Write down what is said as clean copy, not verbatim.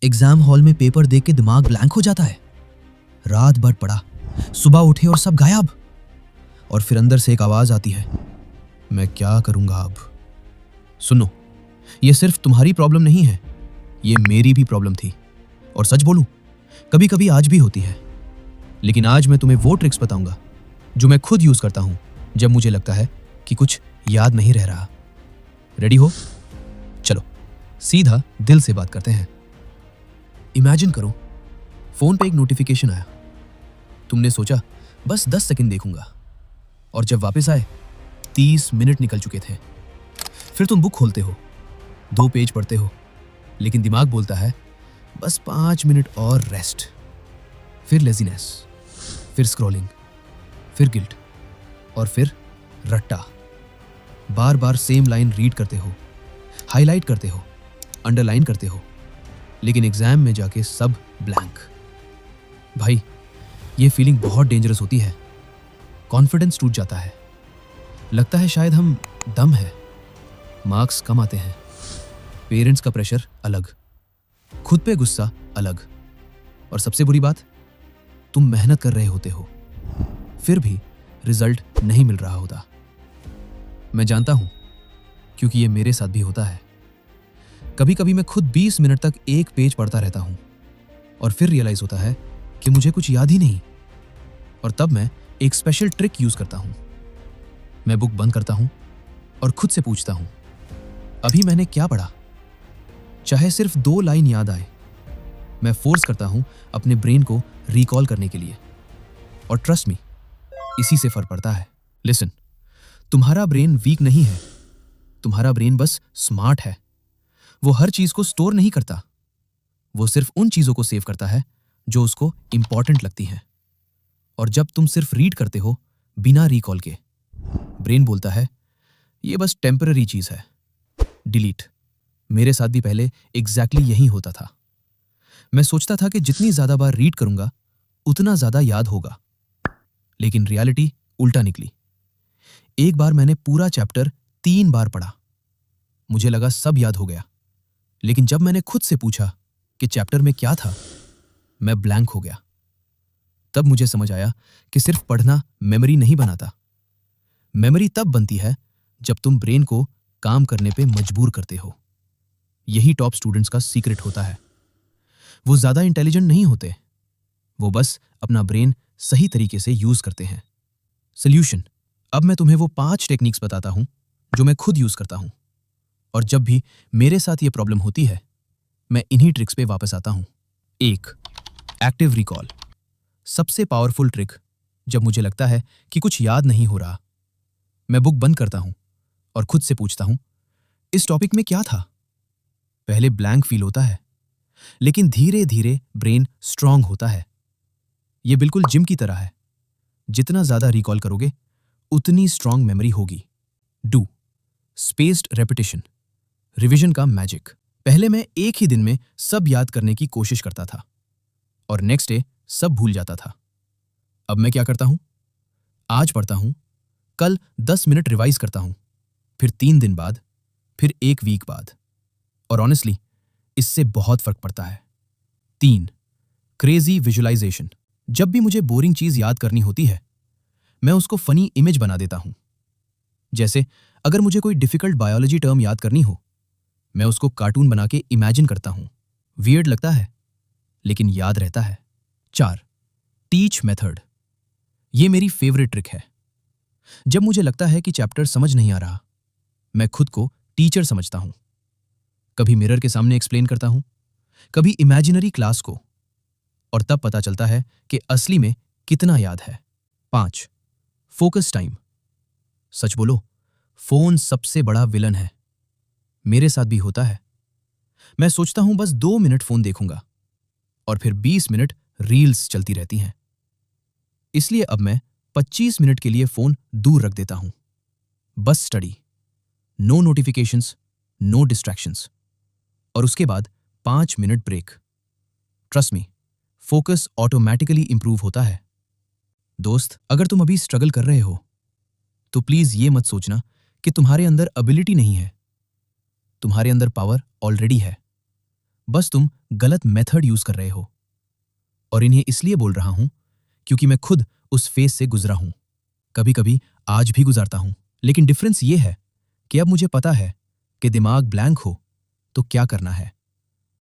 Exam hall में paper देख के दिमाग ब्लैंक हो जाता है। रात भर पढ़ा, सुबह उठे और सब गायब। और फिर अंदर से एक आवाज आती है, मैं क्या करूंगा अब। सुनो, ये सिर्फ तुम्हारी प्रॉब्लम नहीं है, ये मेरी भी प्रॉब्लम थी। और सच बोलूं, कभी कभी आज भी होती है। लेकिन आज मैं तुम्हें वो ट्रिक्स बताऊंगा जो मैं खुद यूज करता हूं जब मुझे लगता है कि कुछ याद नहीं रह रहा। रेडी हो? चलो सीधा दिल से बात करते हैं। इमेजिन करो, फोन पे एक नोटिफिकेशन आया। तुमने सोचा बस 10 सेकंड देखूंगा, और जब वापस आए 30 मिनट निकल चुके थे। फिर तुम बुक खोलते हो, 2 पेज पढ़ते हो, लेकिन दिमाग बोलता है बस 5 मिनट और रेस्ट। फिर लेजीनेस, फिर स्क्रॉलिंग, फिर गिल्ट, और फिर रट्टा। बार बार सेम लाइन रीड करते हो, हाईलाइट करते हो, अंडरलाइन करते हो, लेकिन एग्जाम में जाके सब ब्लैंक। भाई, ये फीलिंग बहुत डेंजरस होती है। कॉन्फिडेंस टूट जाता है, लगता है शायद हम दम है। मार्क्स कम आते हैं, पेरेंट्स का प्रेशर अलग, खुद पे गुस्सा अलग, और सबसे बुरी बात, तुम मेहनत कर रहे होते हो, फिर भी रिजल्ट नहीं मिल रहा होता। मैं जानता हूं, क्योंकि ये मेरे साथ भी होता है। कभी कभी मैं खुद 20 मिनट तक एक पेज पढ़ता रहता हूं, और फिर रियलाइज होता है कि मुझे कुछ याद ही नहीं। और तब मैं एक स्पेशल ट्रिक यूज करता हूं। मैं बुक बंद करता हूं और खुद से पूछता हूं, अभी मैंने क्या पढ़ा? चाहे सिर्फ 2 लाइन याद आए। मैं फोर्स करता हूं अपने ब्रेन को रिकॉल करने के लिए, और ट्रस्ट मी, इसी से फर्क पड़ता है। लिसन, तुम्हारा ब्रेन वीक नहीं है, तुम्हारा ब्रेन बस स्मार्ट है। वो हर चीज को स्टोर नहीं करता, वो सिर्फ उन चीजों को सेव करता है जो उसको इंपॉर्टेंट लगती हैं। और जब तुम सिर्फ रीड करते हो बिना रिकॉल के, ब्रेन बोलता है ये बस टेम्पररी चीज है, डिलीट। मेरे साथ भी पहले एग्जैक्टली यही होता था। मैं सोचता था कि जितनी ज्यादा बार रीड करूंगा उतना ज्यादा याद होगा, लेकिन रियलिटी उल्टा निकली। एक बार मैंने पूरा चैप्टर 3 बार पढ़ा, मुझे लगा सब याद हो गया, लेकिन जब मैंने खुद से पूछा कि चैप्टर में क्या था, मैं ब्लैंक हो गया। तब मुझे समझ आया कि सिर्फ पढ़ना मेमोरी नहीं बनाता। मेमोरी तब बनती है जब तुम ब्रेन को काम करने पे मजबूर करते हो। यही टॉप स्टूडेंट्स का सीक्रेट होता है। वो ज्यादा इंटेलिजेंट नहीं होते, वो बस अपना ब्रेन सही तरीके से यूज करते हैं। सोल्यूशन, अब मैं तुम्हें वो 5 टेक्निक्स बताता हूं जो मैं खुद यूज करता हूं, और जब भी मेरे साथ ये प्रॉब्लम होती है मैं इन्हीं ट्रिक्स पे वापस आता हूं। 1. Active recall. सबसे पावरफुल ट्रिक जब मुझे लगता है कि कुछ याद नहीं हो रहा। मैं बुक बंद करता हूं और खुद से पूछता हूं, इस टॉपिक में क्या था? पहले ब्लैंक फील होता है, लेकिन धीरे धीरे ब्रेन स्ट्रांग होता है। यह बिल्कुल जिम की तरह है, जितना ज्यादा रिकॉल करोगे उतनी स्ट्रांग मेमोरी होगी। डू स्पेस्ड रेपिटेशन, रिवीजन का मैजिक। पहले मैं एक ही दिन में सब याद करने की कोशिश करता था और नेक्स्ट डे सब भूल जाता था। अब मैं क्या करता हूं? आज पढ़ता हूं, कल 10 मिनट रिवाइज करता हूं, फिर 3 दिन बाद, फिर 1 वीक बाद, और ऑनेस्टली इससे बहुत फर्क पड़ता है। 3. Crazy visualization. जब भी मुझे बोरिंग चीज याद करनी होती है मैं उसको फनी इमेज बना देता हूं। जैसे अगर मुझे कोई डिफिकल्ट बायोलॉजी टर्म याद करनी हो, मैं उसको कार्टून बना के इमेजिन करता हूं। वियर्ड लगता है, लेकिन याद रहता है। 4. Teach method. ये मेरी फेवरेट ट्रिक है। जब मुझे लगता है कि चैप्टर समझ नहीं आ रहा, मैं खुद को टीचर समझता हूं। कभी मिरर के सामने एक्सप्लेन करता हूं, कभी इमेजिनरी क्लास को, और तब पता चलता है कि असली में कितना याद है। 5. Focus time. सच बोलो, फोन सबसे बड़ा विलन है। मेरे साथ भी होता है। मैं सोचता हूं बस 2 मिनट फोन देखूंगा, और फिर 20 मिनट रील्स चलती रहती हैं। इसलिए अब मैं 25 मिनट के लिए फोन दूर रख देता हूं। बस study, no notifications, no distractions, और उसके बाद 5 minute break. Trust me, focus automatically improve होता है। दोस्त, अगर तुम अभी स्ट्रगल कर रहे हो तो प्लीज ये मत सोचना कि तुम्हारे अंदर एबिलिटी नहीं है। तुम्हारे अंदर पावर ऑलरेडी है। बस तुम गलत मेथड यूज कर रहे हो। और इन्हें इसलिए बोल रहा हूं क्योंकि मैं खुद उस फेज से गुजरा हूं। कभी कभी आज भी गुजरता हूं, लेकिन डिफरेंस ये है कि अब मुझे पता है कि दिमाग ब्लैंक हो तो क्या करना है।